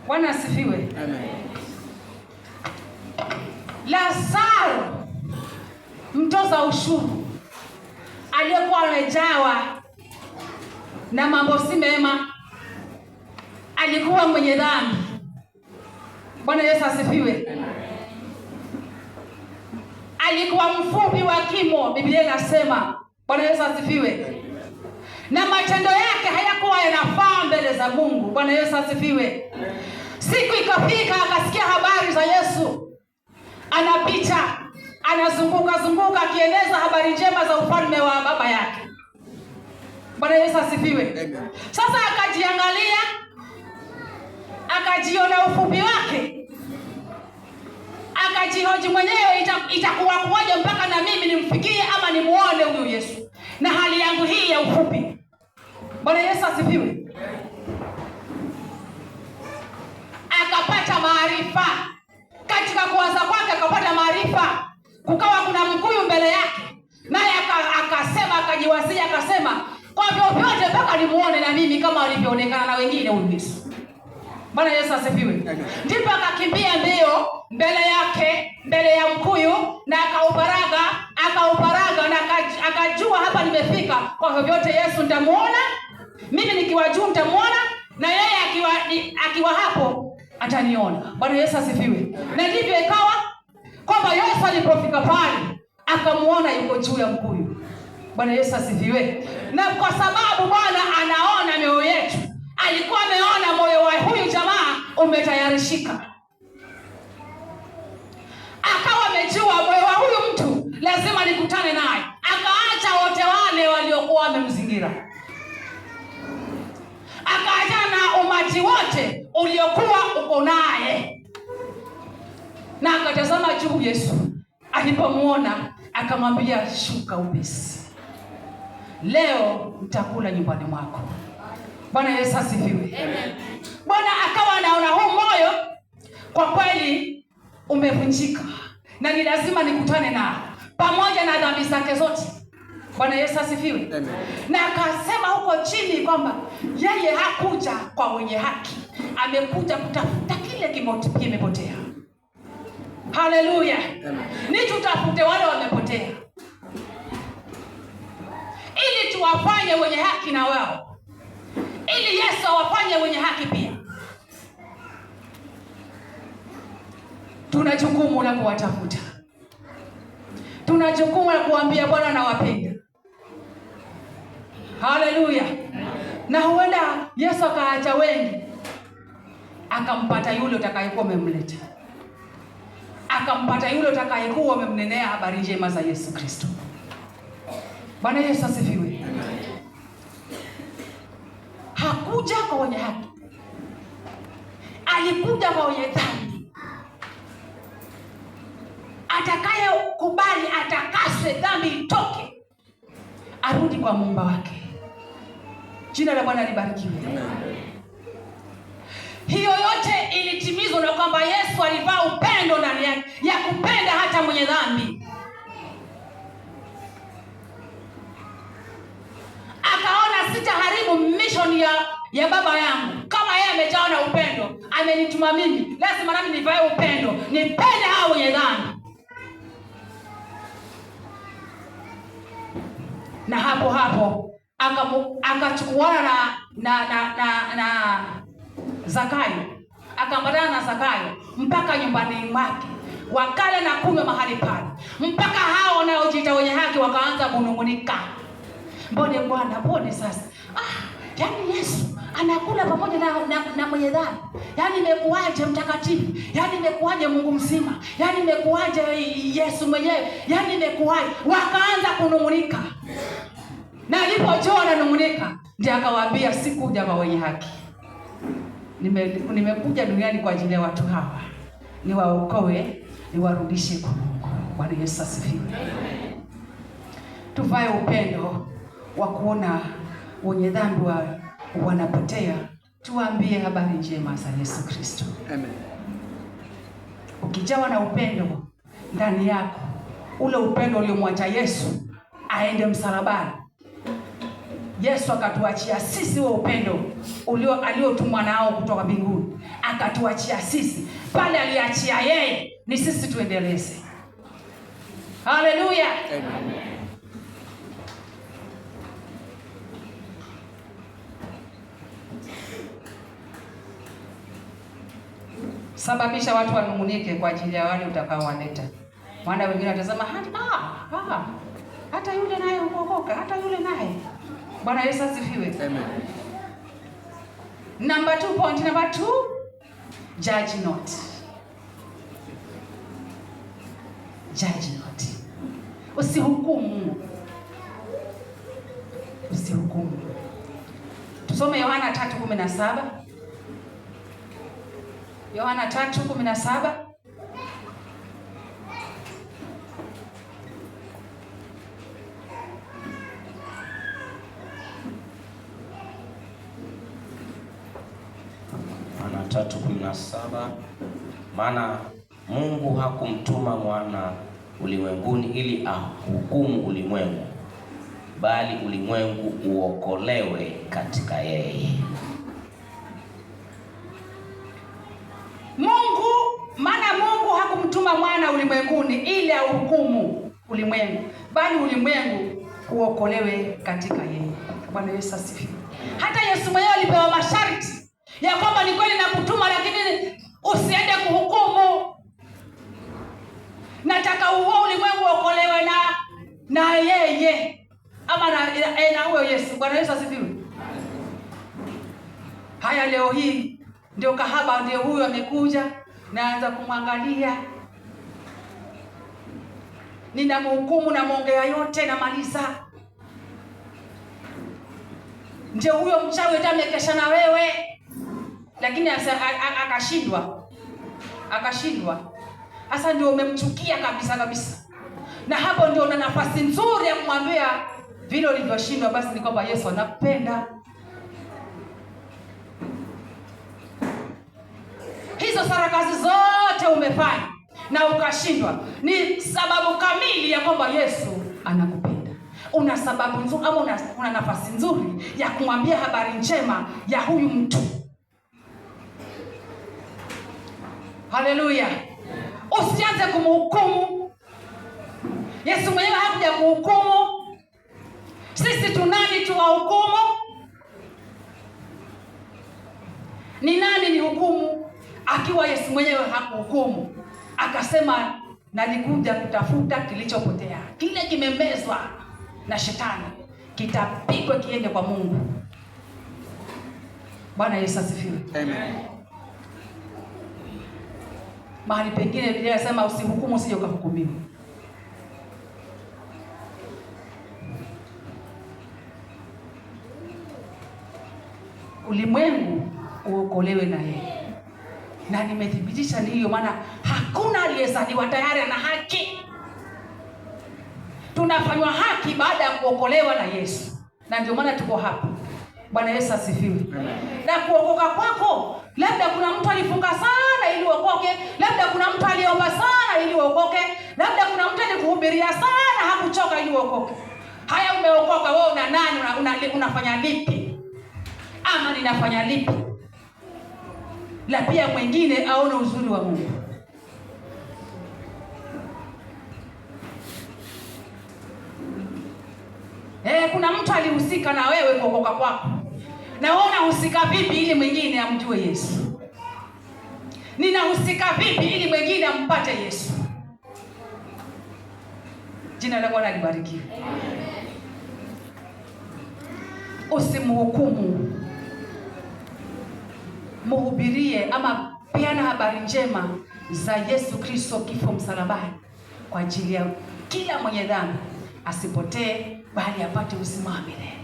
Bwana asifiwe. Amen. Lazaro mtoza ushuru aliyekuwa amejawa na mambo si mema, alikuwa mwenye dhambi. Bwana Yesu asifiwe. Alikuwa mfupi wa kimo, Biblia inasema. Bwana Yesu asifiwe. Na matendo yake hayakuwa yanafaa mbele za Mungu. Bwana Yesu asifiwe. Siku ikafika akasikia habari za Yesu. Anapita, anazunguka akieneza habari njema za ufalme wa baba yake. Bwana Yesu asifiwe. Sasa akajiangalia, akajiona ufupi wake, akajihoji mwenyewe, itakuwa kuwaje mpaka na mimi nimfikie ama nimuone huyu Yesu na hali yangu hii ya ufupi. Bwana Yesu asifiwe. Akapata maarifa. Katika kuwaza kwake akapata maarifa. Kukawa kuna mkuyu mbele yake, naye akasema, akajiwazia, akasema, kwa vyovyote mpaka nimuone na mimi kama alivyoonekana na wengine huyu Yesu. Bwana Yesu asifiwe. Ndipo akakimbia mbio mbele yake, mbele ya mkuyu, na akauparaga na akajua hapa nimefika, kwa vyovyote Yesu nitamuona. Mimi nikiwa juu nitamuona, na yeye akiwa hapo ataniona. Bwana Yesu asifiwe. Na ndivyo ikawa kwamba Yesu alipofika pale akamuona yuko juu ya mkuyu. Bwana Yesu asifiwe. Na kwa sababu Bwana anaona mioyo yetu, alikuwa ameona moyo wa huyu jamaa umetayarishika. Akawa amejua moyo wa huyu mtu lazima nikutane naye. Akaacha wote wale waliokuwa wamemzingira. Akaachana na umati wote uliokuwa uko naye. Na akatazama juu Yesu. Alipomuona akamwambia, shuka upesi, leo nitakula nyumbani mwako. Bwana Yesu asifiwe. Amen. Bwana akawa anaona huu moyo kwa kweli umevunjika na ni lazima nikutane nao pamoja na dhambi zake zote. Bwana Yesu asifiwe. Amen. Na akasema huko chini kwamba yeye hakuja kwa wenye haki, amekuja kutafuta kile kimepotea. Haleluya. Ni tutafute wale wamepotea, ili tuwafanye wenye haki na wao, ili Yesu awafanye wenye haki pia. Tuna jukumu la kuwatafuta. Tuna jukumu la kuambia Bwana nawapenda. Haleluya. Na huenda Yesu akaacha wengi, akampata yule utakayekuwa umemleta, akampata yule utakayekuwa umemnenea habari njema za Yesu Kristo. Bwana Yesu asifiwe. Hakuja kwa wenye haki, alikuja kwa wenye dhambi. Atakaye kubali atakase, dhambi itoke, arudi kwa Muumba wake. Jina la Bwana libarikiwe. Hiyo yote ilitimizwa na kwamba Yesu alivaa upendo ndani yake, ya kupenda hata mwenye dhambi. Akaona sitaharibu mission ya baba yangu. Kama yeye amejawa na upendo, amenituma mimi, lazima nami nivae upendo, nipende hao wenye dhambi. Na hapo akachukuana na Zakayo. Akaambatana na Zakayo mpaka nyumbani mwake, wakala na kunywa mahali pale, mpaka hao wanaojiita wenye haki wakaanza kunungunika, mbone Bwana, mbone sasa, yaani Yesu anakula pamoja na mwenye dhambi, yaani imekuaje mtakatifu, yaani imekuaje Mungu mzima, yaani imekuaje Yesu mwenyewe, yaani imekuaje? Wakaanza kunungunika. Na alipojua wananungunika, ndiye akawaambia, sikuja kwa wenye haki, nimekuja duniani kwa ajili ya watu hawa, niwaokoe, niwarudishe kwa Mungu. Bwana Yesu asifiwe. Tuvae upendo wa kuona wenye dhambi wanapotea, tuwaambie habari njema za Yesu Kristo. Amen. Ukijawa na upendo ndani yako, ule upendo uliomwacha Yesu aende msalabani, Yesu akatuachia sisi huo upendo aliotumwa nao kutoka mbinguni, akatuachia sisi. Pale aliachia yeye, ni sisi tuendeleze. Haleluya, amen. Sababisha watu wanungunike kwa ajili ya wale utakaowaleta. Maana wengine watasema hata yule naye huokoka, hata yule naye. Bwana Yesu asifiwe. Amen. Number 2, judge not. Judge not. Usihukumu. Usihukumu. Tusome Yohana 3:17. Yohana 3:17. Yohana 3:17. Maana Mungu hakumtuma mwana ulimwenguni ili ahukumu ulimwengu, bali ulimwengu uokolewe katika yeye. Maana Mungu hakumtuma mwana ulimwenguni ili ahukumu ulimwengu, bali ulimwengu uokolewe katika yeye. Bwana Yesu asifiwe. Hata Yesu mwenyewe alipewa masharti ya kwamba ni kweli nakutuma, lakini usiende kuhukumu. Nataka huo ulimwengu uokolewe na yeye, ama na huyo Yesu. Bwana Yesu asifiwe. Haya, leo hii ndio kahaba, ndio huyo amekuja, naanza kumwangalia, ninamhukumu na muongea yote na maliza. Ndio huyo mchawi atamekesha na wewe, lakini akashindwa. Sasa ndio umemchukia kabisa. Na hapo ndio una nafasi nzuri ya kumwambia vile ulivyoshindwa basi ni kwamba Yesu anakupenda. Hizo sarakasi zote umefanya na ukashindwa, ni sababu kamili ya kwamba Yesu anakupenda. Una sababu nzuri, ama una nafasi nzuri ya kumwambia habari njema ya huyu mtu. Haleluya. Usianze kumhukumu. Yesu mwenyewe hakuja kuhukumu. Sisi tunani tuwahukumu? Ni nani ni hukumu? Akiwa Yesu mwenyewe hakuhukumu, akasema nalikuja kutafuta kilichopotea. Kile kimemezwa na shetani kitapigwa kiende kwa Mungu. Bwana Yesu asifiwe. Amen. Mahali pengine Biblia inasema usihukumu usije ukahukumiwa. Ulimwengu uokolewe na yeye. Na nimethibitisha ni hiyo, maana hakuna aliyezaliwa tayari ana haki. Tunafanywa haki baada ya kuokolewa na Yesu. Na ndio maana tuko hapa. Bwana Yesu asifiwe. Na kuokoka kwako, labda kuna mtu alifunga sana ili uokoke, labda kuna mtu aliomba sana ili uokoke, labda kuna mtu alikuhubiria sana hakuchoka ili uokoke. Haya, umeokoka wewe, una nani? Unafanya lipi? Ama ninafanya lipi? La pia mwingine aone uzuri wa Mungu. Kuna mtu alihusika na wewe kuokoka kwako. Na wewe unahusika vipi ili mwingine amjue Yesu? Ninahusika vipi ili mwingine ampate Yesu? Jina la Bwana libarikiwe. Usimhukumu. Mhubirie ama peana habari njema za Yesu Kristo, kifo msalabani kwa ajili ya kila mwenye dhambi asipotee bali apate uzima wa milele.